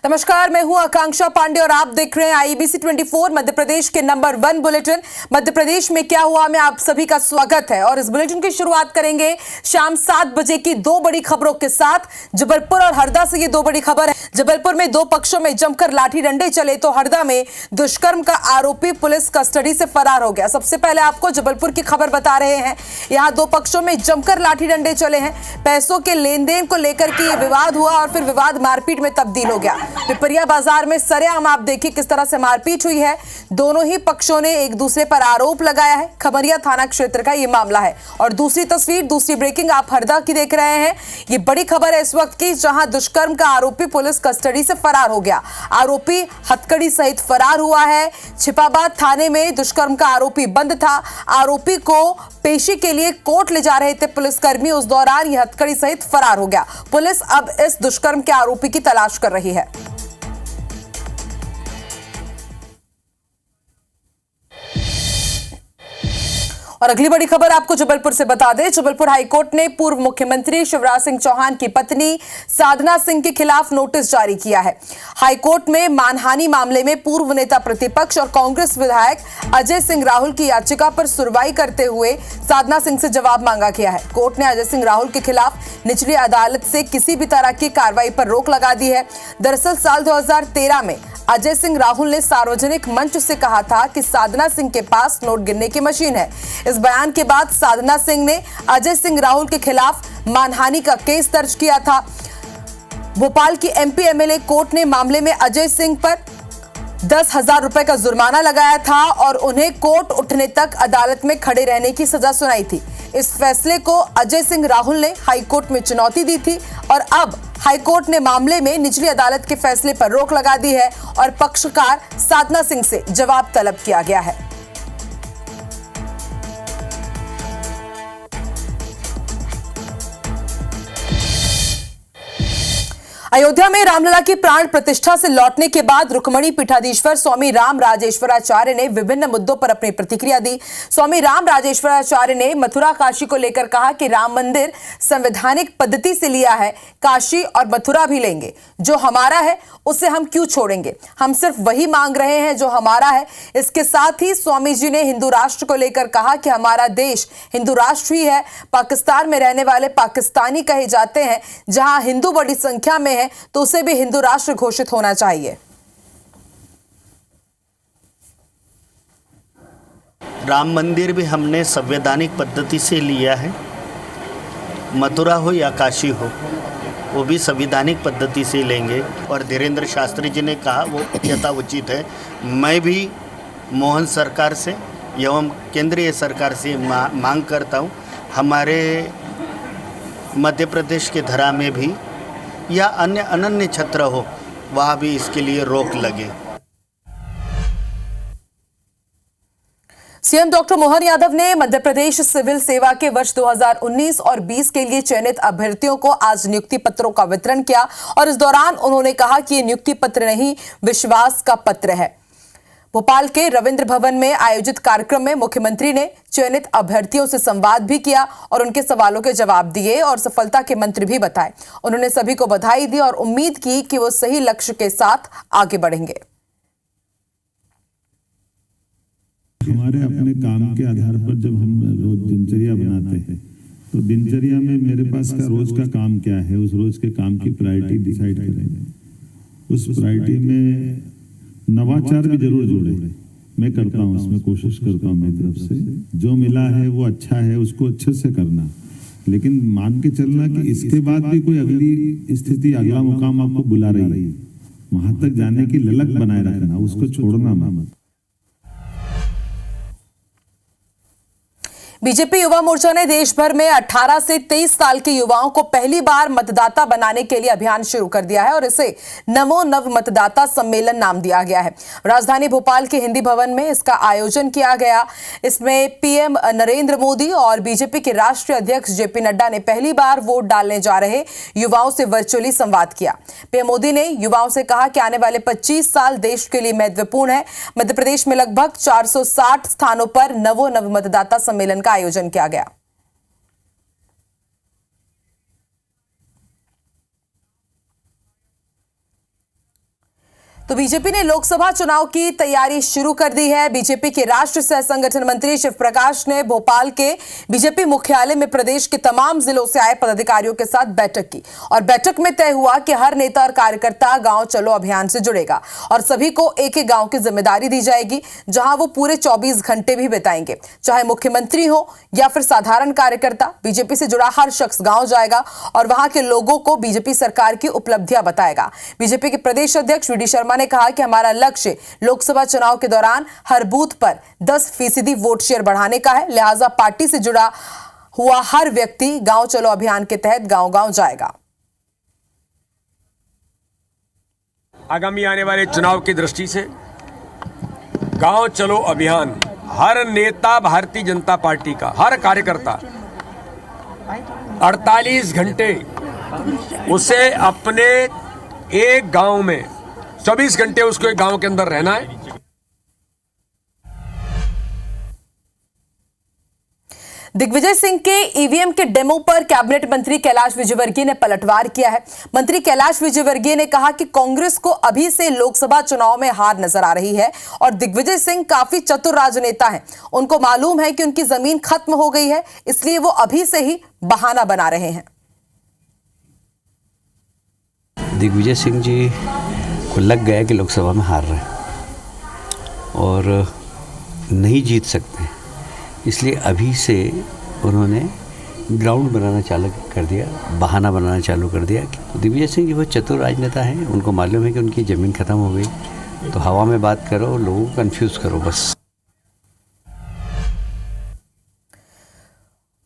नमस्कार, मैं हूं आकांक्षा पांडे और आप देख रहे हैं आईबीसी 24 मध्य प्रदेश के नंबर 1 बुलेटिन। मध्य प्रदेश में क्या हुआ में आप सभी का स्वागत है और इस बुलेटिन की शुरुआत करेंगे शाम 7 बजे की दो बड़ी खबरों के साथ। जबलपुर और हरदा से ये दो बड़ी खबर है। जबलपुर में दो पक्षों में जमकर लाठी डंडे चले तो हरदा में दुष्कर्म का आरोपी पुलिस कस्टडी से फरार हो गया। सबसे पहले आपको जबलपुर की खबर बता रहे हैं। यहाँ दो पक्षों में जमकर लाठी डंडे चले हैं। पैसों के लेन देन को लेकर के विवाद हुआ और फिर विवाद मारपीट में तब्दील हो गया। पिपरिया बाजार में सरेआम आप देखिए किस तरह से मारपीट हुई है। दोनों ही पक्षों ने एक दूसरे पर आरोप लगाया है। खमरिया थाना क्षेत्र का ये मामला है। और दूसरी तस्वीर, दूसरी ब्रेकिंग आप हरदा की देख रहे हैं। ये बड़ी खबर है इस वक्त की, जहां दुष्कर्म का आरोपी पुलिस कस्टडी से फरार हो गया। आरोपी हथकड़ी सहित फरार हुआ है। छिपाबाद थाने में दुष्कर्म का आरोपी बंद था। आरोपी को पेशी के लिए कोर्ट ले जा रहे थे पुलिसकर्मी, उस दौरान यह हथकड़ी सहित फरार हो गया। पुलिस अब इस दुष्कर्म के आरोपी की तलाश कर रही है। और अगली बड़ी खबर आपको जबलपुर से बता दें। जबलपुर हाईकोर्ट ने पूर्व मुख्यमंत्री शिवराज सिंह चौहान की पत्नी साधना सिंह के खिलाफ नोटिस जारी किया है। हाईकोर्ट में मानहानि मामले में पूर्व नेता प्रतिपक्ष और कांग्रेस विधायक अजय सिंह राहुल की याचिका पर सुनवाई करते हुए साधना सिंह से जवाब मांगा गया है। कोर्ट ने अजय सिंह राहुल के खिलाफ निचली अदालत से किसी भी तरह की कार्रवाई पर रोक लगा दी है। दरअसल साल 2013 में अजय सिंह राहुल ने सार्वजनिक मंच से कहा था कि साधना सिंह के पास नोट गिनने की मशीन है। इस बयान के बाद साधना सिंह ने अजय सिंह राहुल के खिलाफ मानहानि का केस दर्ज किया था। भोपाल की एमपी एमएलए कोर्ट ने मामले में अजय सिंह पर 10,000 रुपए का जुर्माना लगाया था और उन्हें कोर्ट उठने तक अदालत में खड़े रहने की सजा सुनाई थी। इस फैसले को अजय सिंह राहुल ने हाईकोर्ट में चुनौती दी थी और अब हाईकोर्ट ने मामले में निचली अदालत के फैसले पर रोक लगा दी है और पक्षकार साधना सिंह से जवाब तलब किया गया है। अयोध्या में रामलला की प्राण प्रतिष्ठा से लौटने के बाद रुक्मणी पीठाधीश्वर स्वामी राम राजेश्वराचार्य ने विभिन्न मुद्दों पर अपनी प्रतिक्रिया दी। स्वामी राम राजेश्वराचार्य ने मथुरा काशी को लेकर कहा कि राम मंदिर संवैधानिक पद्धति से लिया है, काशी और मथुरा भी लेंगे। जो हमारा है उसे हम क्यों छोड़ेंगे? हम सिर्फ वही मांग रहे हैं जो हमारा है। इसके साथ ही स्वामी जी ने हिंदू राष्ट्र को लेकर कहा कि हमारा देश हिंदू राष्ट्र ही है। पाकिस्तान में रहने वाले पाकिस्तानी कहे जाते हैं। जहां हिंदू बड़ी संख्या में है तो उसे भी हिंदू राष्ट्र घोषित होना चाहिए। राम मंदिर भी हमने संवैधानिक पद्धति से लिया है। मथुरा हो या काशी हो, वो भी संवैधानिक पद्धति से लेंगे। और धीरेन्द्र शास्त्री जी ने कहा वो यथाउचित है। मैं भी मोहन सरकार से एवं केंद्रीय सरकार से मांग करता हूँ, हमारे मध्य प्रदेश के धरा में भी या अन्य अनन्य क्षेत्र हो, वहाँ भी इसके लिए रोक लगे। सीएम डॉक्टर मोहन यादव ने मध्य प्रदेश सिविल सेवा के वर्ष 2019 और 20 के लिए चयनित अभ्यर्थियों को आज नियुक्ति पत्रों का वितरण किया और इस दौरान उन्होंने कहा कि ये नियुक्ति पत्र नहीं, विश्वास का पत्र है। भोपाल के रविंद्र भवन में आयोजित कार्यक्रम में मुख्यमंत्री ने चयनित अभ्यर्थियों से संवाद भी किया और उनके सवालों के जवाब दिए और सफलता के मंत्र भी बताए। उन्होंने सभी को बधाई दी और उम्मीद की कि वो सही लक्ष्य के साथ आगे बढ़ेंगे। हमारे अपने काम के आधार पर जब हम रोज दिनचर्या बनाते हैं तो दिनचर्या में मेरे पास का रोज का काम क्या है, उस रोज के काम की प्रायोरिटी डिसाइड करेंगे। उस प्रायोरिटी में नवाचार भी जरूर जोड़े। मैं करता हूँ, उसमें कोशिश करता हूँ मेरी तरफ से। जो मिला है वो अच्छा है, उसको अच्छे से करना, लेकिन मान के चलना कि इसके बाद भी कोई अगली स्थिति, अगला मुकाम आपको बुला रही है, वहां तक जाने की ललक बनाए रखना, उसको छोड़ना मत। बीजेपी युवा मोर्चा ने देश भर में 18 से 23 साल के युवाओं को पहली बार मतदाता बनाने के लिए अभियान शुरू कर दिया है और इसे नमो नव मतदाता सम्मेलन नाम दिया गया है। राजधानी भोपाल के हिंदी भवन में इसका आयोजन किया गया। इसमें पीएम नरेंद्र मोदी और बीजेपी के राष्ट्रीय अध्यक्ष जेपी नड्डा ने पहली बार वोट डालने जा रहे युवाओं से वर्चुअली संवाद किया। पीएम मोदी ने युवाओं से कहा कि आने वाले 25 साल देश के लिए महत्वपूर्ण है। मध्य प्रदेश में लगभग 460 स्थानों पर नवो नव मतदाता सम्मेलन का आयोजन किया गया। तो बीजेपी ने लोकसभा चुनाव की तैयारी शुरू कर दी है। बीजेपी के राष्ट्रीय सह संगठन मंत्री शिव प्रकाश ने भोपाल के बीजेपी मुख्यालय में प्रदेश के तमाम जिलों से आए पदाधिकारियों के साथ बैठक की और बैठक में तय हुआ कि हर नेता और कार्यकर्ता गांव चलो अभियान से जुड़ेगा और सभी को एक एक गांव की जिम्मेदारी दी जाएगी, जहां वो पूरे 24 घंटे भी बिताएंगे। चाहे मुख्यमंत्री हो या फिर साधारण कार्यकर्ता, बीजेपी से जुड़ा हर शख्स गांव जाएगा और वहां के लोगों को बीजेपी सरकार की उपलब्धियां बताएगा। बीजेपी के प्रदेश अध्यक्ष वी.डी. शर्मा ने कहा कि हमारा लक्ष्य लोकसभा चुनाव के दौरान हर बूथ पर 10% वोट शेयर बढ़ाने का है, लिहाजा पार्टी से जुड़ा हुआ हर व्यक्ति गांव चलो अभियान के तहत गांव-गांव जाएगा। आगामी आने वाले चुनाव की दृष्टि से गांव चलो अभियान हर नेता भारतीय जनता पार्टी का, हर कार्यकर्ता 48 घंटे उसे अपने एक गांव में 24 घंटे उसको एक गांव के अंदर रहना है। दिग्विजय सिंह के ईवीएम के डेमो पर कैबिनेट मंत्री कैलाश विजयवर्गीय ने पलटवार किया है। मंत्री कैलाश विजयवर्गीय ने कहा कि कांग्रेस को अभी से लोकसभा चुनाव में हार नजर आ रही है और दिग्विजय सिंह काफी चतुर राजनेता हैं। उनको मालूम है कि उनकी जमीन खत्म हो गई है, इसलिए वो अभी से ही बहाना बना रहे हैं। दिग्विजय सिंह जी को लग गया कि लोकसभा में हार रहे हैं और नहीं जीत सकते, इसलिए अभी से उन्होंने ग्राउंड बनाना चालू कर दिया, बहाना बनाना चालू कर दिया। दिग्विजय सिंह जी बहुत चतुर राजनेता हैं, उनको मालूम है कि उनकी ज़मीन ख़त्म हो गई, तो हवा में बात करो, लोगों को कंफ्यूज करो बस।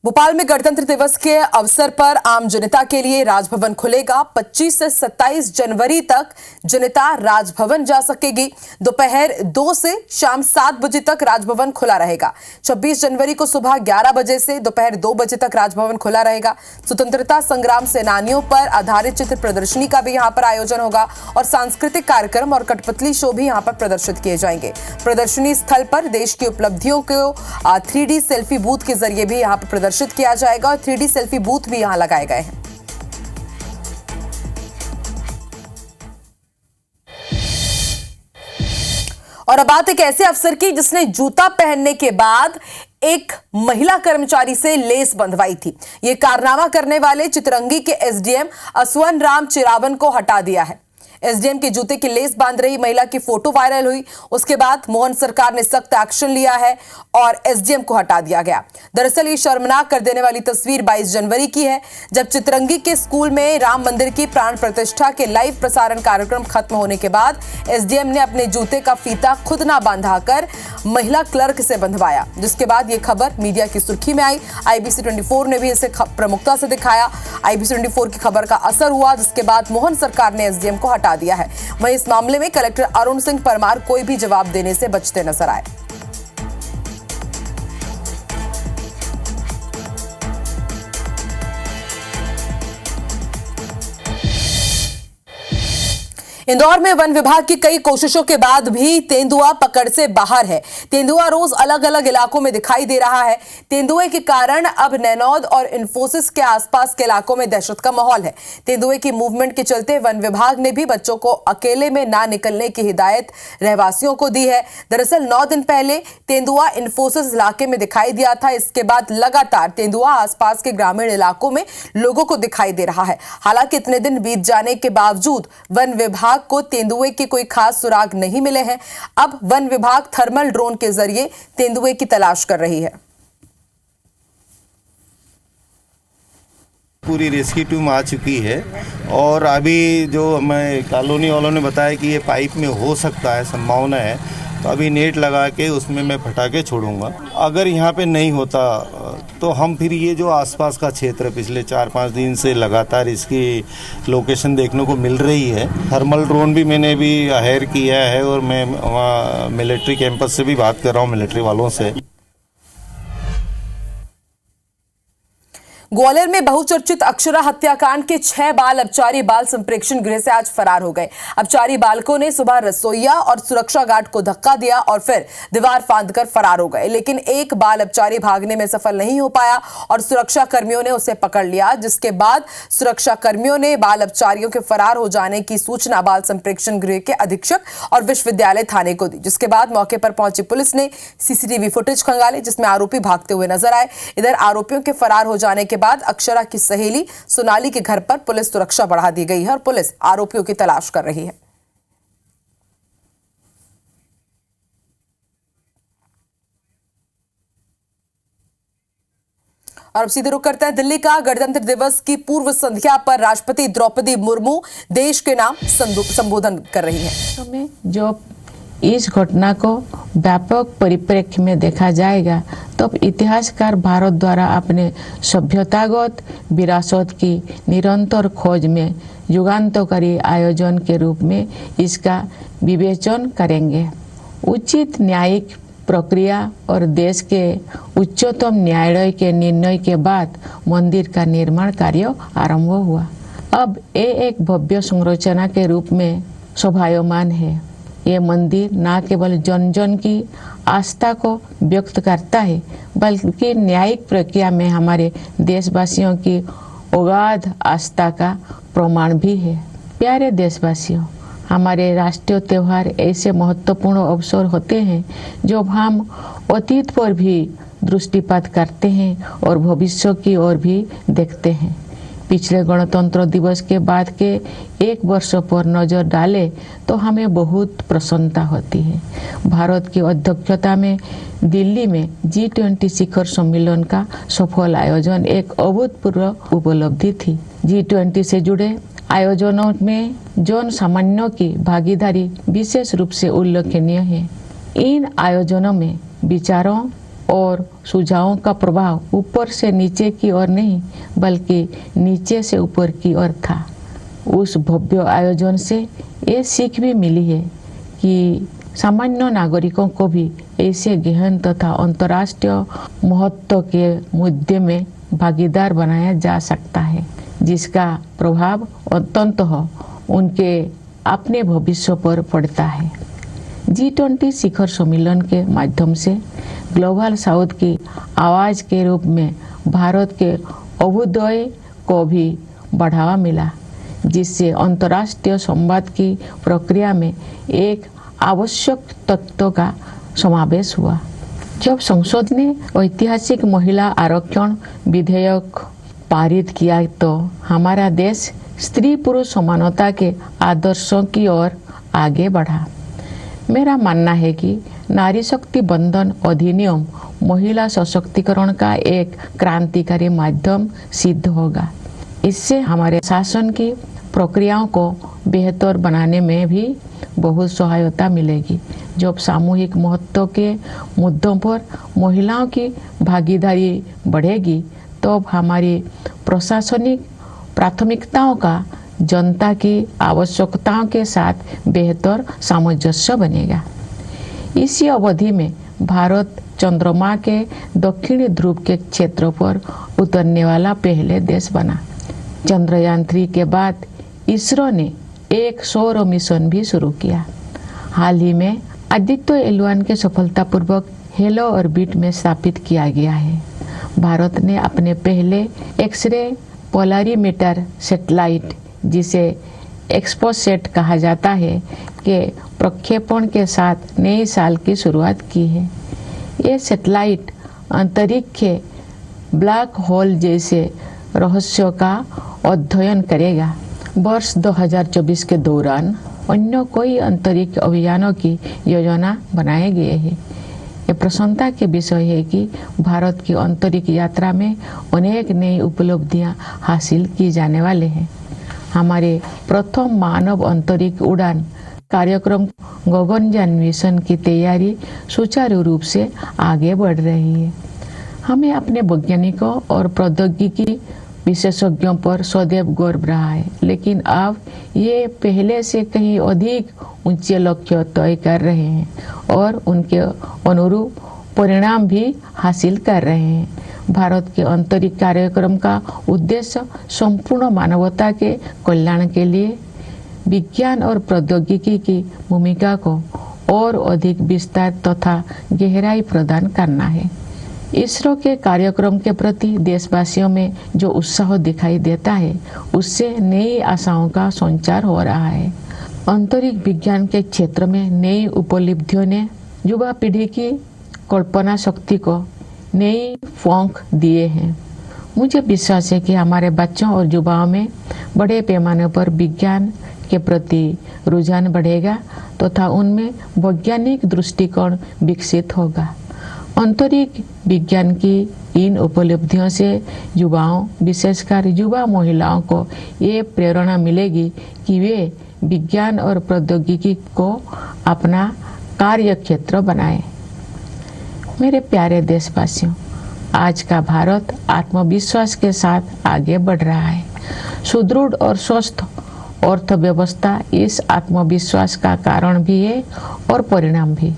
भोपाल में गणतंत्र दिवस के अवसर पर आम जनता के लिए राजभवन खुलेगा। 25 से 27 जनवरी तक जनता राजभवन जा सकेगी। दोपहर 2 से शाम 7 बजे तक राजभवन खुला रहेगा। 26 जनवरी को सुबह 11 बजे से दोपहर 2 बजे तक राजभवन खुला रहेगा। स्वतंत्रता संग्राम सेनानियों पर आधारित चित्र प्रदर्शनी का भी यहां पर आयोजन होगा और सांस्कृतिक कार्यक्रम और कठपुतली शो भी यहां पर प्रदर्शित किए जाएंगे। प्रदर्शनी स्थल पर देश की उपलब्धियों को 3D सेल्फी बूथ के जरिए भी यहां पर प्रदर्शित किया जाएगा और 3D सेल्फी बूथ भी यहां लगाए गए हैं। और अब बात एक ऐसे अफसर की जिसने जूता पहनने के बाद एक महिला कर्मचारी से लेस बंधवाई थी। यह कारनामा करने वाले चितरंगी के एसडीएम असवन राम चिरावन को हटा दिया है। एसडीएम के जूते की लेस बांध रही महिला की फोटो वायरल हुई। उसके बाद मोहन सरकार ने सख्त एक्शन लिया है और एसडीएम को हटा दिया गया। दरअसल ये शर्मनाक कर देने वाली तस्वीर 22 जनवरी की है, जब चितरंगी के स्कूल में राम मंदिर की प्राण प्रतिष्ठा के लाइव प्रसारण कार्यक्रम खत्म होने के बाद एसडीएम ने अपने जूते का फीता खुद ना बांधाकर महिला क्लर्क से बंधवाया, जिसके बाद ये खबर मीडिया की सुर्खी में आई। IBC 24 ने भी इसे प्रमुखता से दिखाया। IBC 24 की खबर का असर हुआ, जिसके बाद मोहन सरकार ने एसडीएम को हटा दिया है। वहीं इस मामले में कलेक्टर अरुण सिंह परमार कोई भी जवाब देने से बचते नजर आए। इंदौर में वन विभाग की कई कोशिशों के बाद भी तेंदुआ पकड़ से बाहर है। तेंदुआ रोज अलग अलग इलाकों में दिखाई दे रहा है। तेंदुए के कारण अब नैनौद और इंफोसिस के आसपास के इलाकों में दहशत का माहौल है। तेंदुए की मूवमेंट के चलते वन विभाग ने भी बच्चों को अकेले में ना निकलने की हिदायत रहवासियों को दी है। दरअसल 9 दिन पहले तेंदुआ इंफोसिस इलाके में दिखाई दिया था। इसके बाद लगातार तेंदुआ आसपास के ग्रामीण इलाकों में लोगों को दिखाई दे रहा है। हालांकि इतने दिन बीत जाने के बावजूद वन विभाग को तेंदुए के कोई खास सुराग नहीं मिले हैं। अब वन विभाग थर्मल ड्रोन के जरिए तेंदुए की तलाश कर रही है। पूरी रेस्क्यू टीम आ चुकी है और अभी जो हमें कॉलोनी वालों ने बताया कि ये पाइप में हो सकता है, संभावना है, तो अभी नेट लगा के उसमें मैं फटाके छोड़ूंगा। अगर यहाँ पे नहीं होता तो हम फिर ये जो आसपास का क्षेत्र पिछले 4-5 दिन से लगातार इसकी लोकेशन देखने को मिल रही है। थर्मल ड्रोन भी मैंने भी हायर किया है और मैं वहाँ मिलिट्री कैंपस से भी बात कर रहा हूँ, मिलिट्री वालों से। ग्वालियर में बहुचर्चित अक्षरा हत्याकांड के 6 बाल अपचारी बाल संप्रेक्षण गृह से आज फरार हो गए। अपचारी बालकों ने सुबह रसोईया और सुरक्षा गार्ड को धक्का दिया और फिर दीवार फांदकर फरार हो गए, लेकिन एक बाल अपचारी भागने में सफल नहीं हो पाया और सुरक्षा कर्मियों ने उसे पकड़ लिया, जिसके बाद सुरक्षा कर्मियों ने बाल अपचारियों के फरार हो जाने की सूचना बाल संप्रेक्षण गृह के अधीक्षक और विश्वविद्यालय थाने को दी, जिसके बाद मौके पर पहुंची पुलिस ने सीसीटीवी फुटेज खंगाले, जिसमें आरोपी भागते हुए नजर आए। इधर आरोपियों के फरार हो जाने के बाद अक्षरा की सहेली सोनाली के घर पर पुलिस सुरक्षा बढ़ा दी गई है और पुलिस आरोपियों की तलाश कर रही है। और अब सीधे रुख करते हैं दिल्ली का। गणतंत्र दिवस की पूर्व संध्या पर राष्ट्रपति द्रौपदी मुर्मू देश के नाम संबोधन कर रही हैं। जो इस घटना को व्यापक परिप्रेक्ष्य में देखा जाएगा तो इतिहासकार भारत द्वारा अपने सभ्यतागत विरासत की निरंतर खोज में युगांतकारी आयोजन के रूप में इसका विवेचन करेंगे। उचित न्यायिक प्रक्रिया और देश के उच्चतम न्यायालय के निर्णय के बाद मंदिर का निर्माण कार्य आरंभ हुआ। अब ये एक भव्य संरचना के रूप में शोभायमान है। ये मंदिर न केवल जन जन की आस्था को व्यक्त करता है, बल्कि न्यायिक प्रक्रिया में हमारे देशवासियों की अगाध आस्था का प्रमाण भी है। प्यारे देशवासियों, हमारे राष्ट्रीय त्यौहार ऐसे महत्वपूर्ण अवसर होते हैं जब हम अतीत पर भी दृष्टिपात करते हैं और भविष्य की ओर भी देखते हैं। पिछले गणतंत्र दिवस के बाद के एक वर्ष पर नजर डालें तो हमें बहुत प्रसन्नता होती है। भारत की अध्यक्षता में दिल्ली में G20 शिखर सम्मेलन का सफल आयोजन एक अभूतपूर्व उपलब्धि थी। G20 से जुड़े आयोजनों में जन सामान्यों की भागीदारी विशेष रूप से उल्लेखनीय है। इन आयोजनों में विचारों और सुझावों का प्रभाव ऊपर से नीचे की ओर नहीं, बल्कि नीचे से ऊपर की ओर था। उस भव्य आयोजन से ये सीख भी मिली है कि सामान्य नागरिकों को भी ऐसे गहन तथा अंतर्राष्ट्रीय महत्व के मुद्दे में भागीदार बनाया जा सकता है, जिसका प्रभाव अंततः उनके अपने भविष्य पर पड़ता है। G20 शिखर सम्मेलन के माध्यम से ग्लोबल साउथ की आवाज़ के रूप में भारत के अभ्युदय को भी बढ़ावा मिला, जिससे अंतर्राष्ट्रीय संवाद की प्रक्रिया में एक आवश्यक तत्व का समावेश हुआ। जब संसद ने ऐतिहासिक महिला आरक्षण विधेयक पारित किया तो हमारा देश स्त्री पुरुष समानता के आदर्शों की ओर आगे बढ़ा। मेरा मानना है कि नारी शक्ति बंधन अधिनियम महिला सशक्तिकरण का एक क्रांतिकारी माध्यम सिद्ध होगा। इससे हमारे शासन की प्रक्रियाओं को बेहतर बनाने में भी बहुत सहायता मिलेगी। जब सामूहिक महत्व के मुद्दों पर महिलाओं की भागीदारी बढ़ेगी तो हमारी प्रशासनिक प्राथमिकताओं का जनता की आवश्यकताओं के साथ बेहतर सामंजस्य बनेगा। इसी अवधि में भारत चंद्रमा के दक्षिणी ध्रुव के क्षेत्र पर उतरने वाला पहले देश बना। चंद्रयान 3 के बाद इसरो ने एक सौर मिशन भी शुरू किया। हाल ही में आदित्य L1 के सफलतापूर्वक हेलो ऑर्बिट में स्थापित किया गया है। भारत ने अपने पहले एक्सरे पोलरीमीटर सैटेलाइट, जिसे एक्सपोसेट कहा जाता है, के प्रक्षेपण के साथ नए साल की शुरुआत की है। ये सैटेलाइट अंतरिक्ष ब्लैक होल जैसे रहस्यों का अध्ययन करेगा। वर्ष 2024 के दौरान अन्य कोई अंतरिक्ष अभियानों की योजना बनाए गए हैं। ये प्रसन्नता के विषय है कि भारत की अंतरिक्ष यात्रा में अनेक नई उपलब्धियां हासिल की जाने वाले हैं। हमारे प्रथम मानव अंतरिक्ष उड़ान कार्यक्रम गगनयान मिशन की तैयारी सुचारू रूप से आगे बढ़ रही है। हमें अपने वैज्ञानिकों और प्रौद्योगिकी विशेषज्ञों पर सदैव गर्व रहा है, लेकिन अब ये पहले से कहीं अधिक ऊंचे लक्ष्य तय कर रहे हैं और उनके अनुरूप परिणाम भी हासिल कर रहे हैं। भारत के आंतरिक कार्यक्रम का उद्देश्य संपूर्ण मानवता के कल्याण के लिए विज्ञान और प्रौद्योगिकी की भूमिका को और अधिक विस्तार तथा गहराई प्रदान करना है। इसरो के कार्यक्रम के प्रति देशवासियों में जो उत्साह दिखाई देता है, उससे नई आशाओं का संचार हो रहा है। अंतरिक्ष विज्ञान के क्षेत्र में नई उपलब्धियों ने युवा पीढ़ी की कल्पना शक्ति को नई पंख दिए हैं। मुझे विश्वास है कि हमारे बच्चों और युवाओं में बड़े पैमाने पर विज्ञान के प्रति रुझान बढ़ेगा तथा उनमें वैज्ञानिक दृष्टिकोण विकसित होगा। अंतरिक्ष विज्ञान की इन उपलब्धियों से युवाओं, विशेषकर युवा महिलाओं को ये प्रेरणा मिलेगी कि वे विज्ञान और प्रौद्योगिकी को अपना कार्य क्षेत्र बनाएं। मेरे प्यारे देशवासियों, आज का भारत आत्मविश्वास के साथ आगे बढ़ रहा है। सुदृढ़ और स्वस्थ अर्थव्यवस्था इस आत्मविश्वास का कारण भी है और परिणाम भी।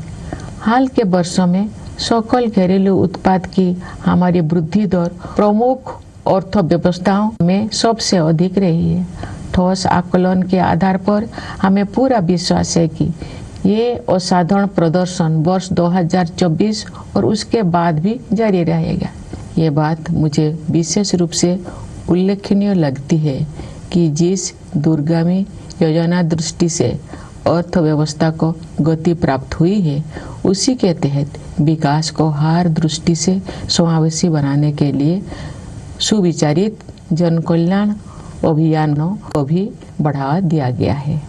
हाल के वर्षों में सकल घरेलू उत्पाद की हमारी वृद्धि दर प्रमुख अर्थव्यवस्थाओं में सबसे अधिक रही है। ठोस आकलन के आधार पर हमें पूरा विश्वास है कि ये असाधारण प्रदर्शन वर्ष 2024 और उसके बाद भी जारी रहेगा। ये बात मुझे विशेष रूप से उल्लेखनीय लगती है कि जिस दूरगामी योजना दृष्टि से अर्थव्यवस्था को गति प्राप्त हुई है, उसी के तहत विकास को हर दृष्टि से समावेशी बनाने के लिए सुविचारित जन कल्याण अभियानों को भी बढ़ावा दिया गया है।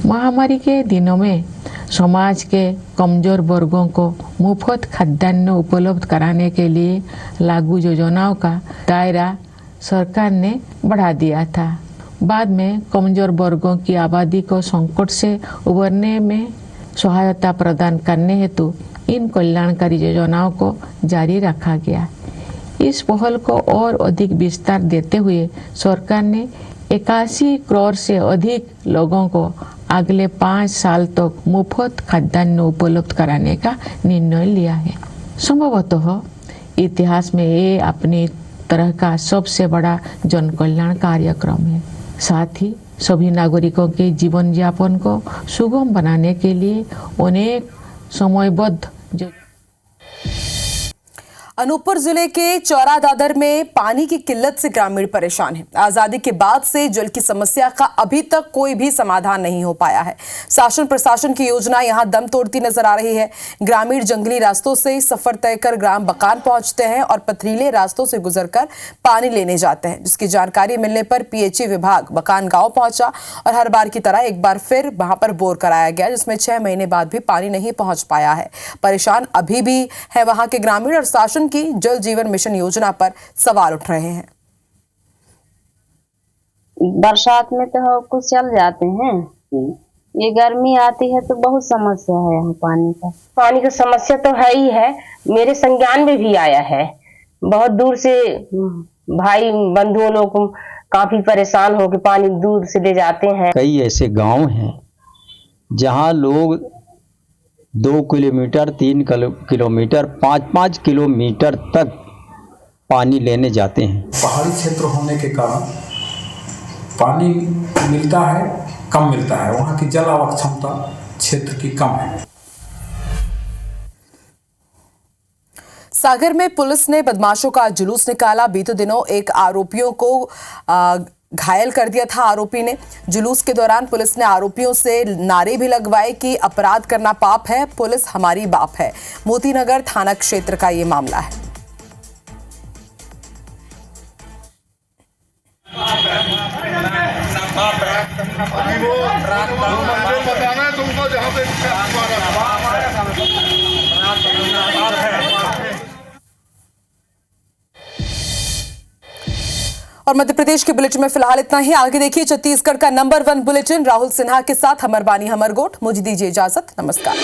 महामारी के दिनों में समाज के कमजोर वर्गों को मुफ्त खाद्यान्न उपलब्ध कराने के लिए लागू योजनाओं का दायरा सरकार ने बढ़ा दिया था। बाद में कमजोर वर्गों की आबादी को संकट से उबरने में सहायता प्रदान करने हेतु इन कल्याणकारी योजनाओं को जारी रखा गया। इस पहल को और अधिक विस्तार देते हुए सरकार ने 81 करोड़ से अधिक लोगों को अगले 5 साल तक मुफ्त खाद्यान्न उपलब्ध कराने का निर्णय लिया है। संभवतः इतिहास में ये अपनी तरह का सबसे बड़ा जन कल्याण कार्यक्रम है। साथ ही सभी नागरिकों के जीवन यापन को सुगम बनाने के लिए अनेक समयबद्ध अनूपपुर जिले के चौरा दादर में पानी की किल्लत से ग्रामीण परेशान हैं। आजादी के बाद से जल की समस्या का अभी तक कोई भी समाधान नहीं हो पाया है। शासन प्रशासन की योजना यहां दम तोड़ती नजर आ रही है। ग्रामीण जंगली रास्तों से सफर तय कर ग्राम बकान पहुंचते हैं और पथरीले रास्तों से गुजरकर पानी लेने जाते हैं, जिसकी जानकारी मिलने पर पीएचई विभाग बकान गांव पहुंचा और हर बार की तरह एक बार फिर वहां पर बोर कराया गया, जिसमें 6 महीने बाद भी पानी नहीं पहुंच पाया है। परेशान अभी भी है वहां के ग्रामीण और शासन की जल जीवन मिशन योजना पर सवाल उठ रहे हैं। बरसात में तो कुछ चल जाते हैं, ये गर्मी आती है तो बहुत समस्या है। यहाँ पानी का समस्या तो है ही है। मेरे संज्ञान में भी आया है। बहुत दूर से भाई बंधुओं लोग काफी परेशान होकर पानी दूर से ले जाते हैं। कई ऐसे गांव हैं जहां लोग 2 किलोमीटर, 3 किलोमीटर, 5-5 किलोमीटर तक पानी लेने जाते हैं। पहाड़ी क्षेत्र होने के कारण पानी मिलता है, कम मिलता है। वहाँ की जल आवक क्षमता क्षेत्र की कम है। सागर में पुलिस ने बदमाशों का जुलूस निकाला। बीते दिनों एक आरोपियों को घायल कर दिया था। आरोपी ने जुलूस के दौरान पुलिस ने आरोपियों से नारे भी लगवाए कि अपराध करना पाप है, पुलिस हमारी बाप है। मोतीनगर थाना क्षेत्र का ये मामला है। और मध्य प्रदेश के बुलेटिन में फिलहाल इतना ही। आगे देखिए छत्तीसगढ़ का नंबर 1 बुलेटिन राहुल सिन्हा के साथ। हमर बानी हमर गोठ। मुझे दीजिए इजाजत। नमस्कार।